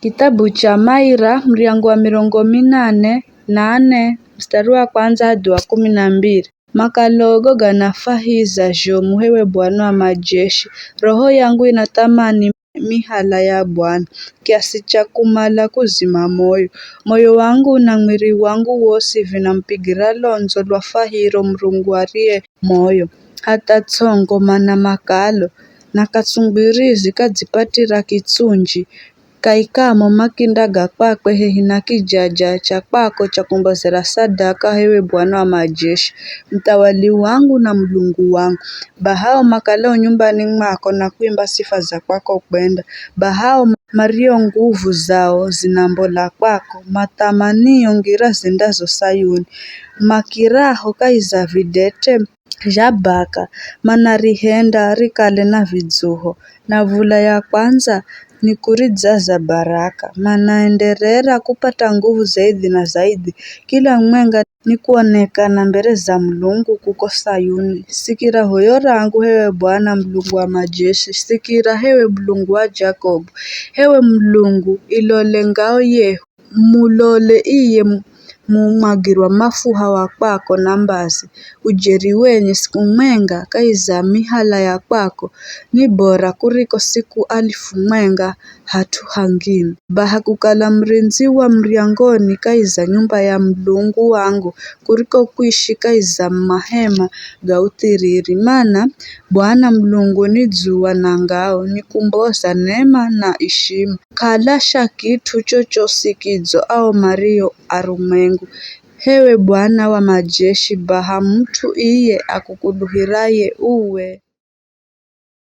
Kitabu cha Maira mriango wa 88 mstari wa kwanza hadi wa 12. Makalogo ganafahiza jo muhewe Bwana wa majeshi. Roho yangu inatamani mihala ya Bwana, kiasi cha kumala kuzima moyo. Moyo wangu na mwili wangu wose vinampigira lonzo lwa fahiro Mrungu aliye moyo. Hata tsongo mana makalo na katsungwirizi kadzipatira kitsunji. Kaikamo makinda gakwakwe hehi na kijaja cha kwako cha kumbozera sadaka hewe Bwana wa majeshi, mtawali wangu na Mlungu wangu. Bahao makalao nyumbani mwako na kuimba sifa za kwako kwenda. Bahao mario nguvu zao zinambola kwako, matamanio ngira zindazo Sayuni. Makiraho kaiza videte jabaka, manarihenda rikale na vidzuho. Na vula ya kwanza ni kuridzaza baraka, manaenderera kupata nguvu zaidi na zaidi. Kila mwenga ni kuonekana mbele za Mlungu kuko Sayuni. Sikira hoyo rangu hewe Bwana Mlungu wa majeshi, sikira hewe Mlungu wa Jacob. Hewe Mlungu ilole ngao yehu, mulole iye mumwagirwa mafuha wa kwako na mbazi. Ujeri wenye siku mwenga kaiza mihala ya kwako, ni bora kuriko siku 1000 mwenga hatu hangini. Baha kukala mrinzi wa mriangoni kaiza nyumba ya Mlungu wangu, kuriko kuishi kaiza mahema ga utiriri. Mana Bwana Mlungu ni dzuwa na ngao, ni kumboza neema na ishima. Kalasha kitu chochosi kidzo au mario arumengu. Hewe Bwana wa majeshi, baha mtu iye akukuluhiraye uwe.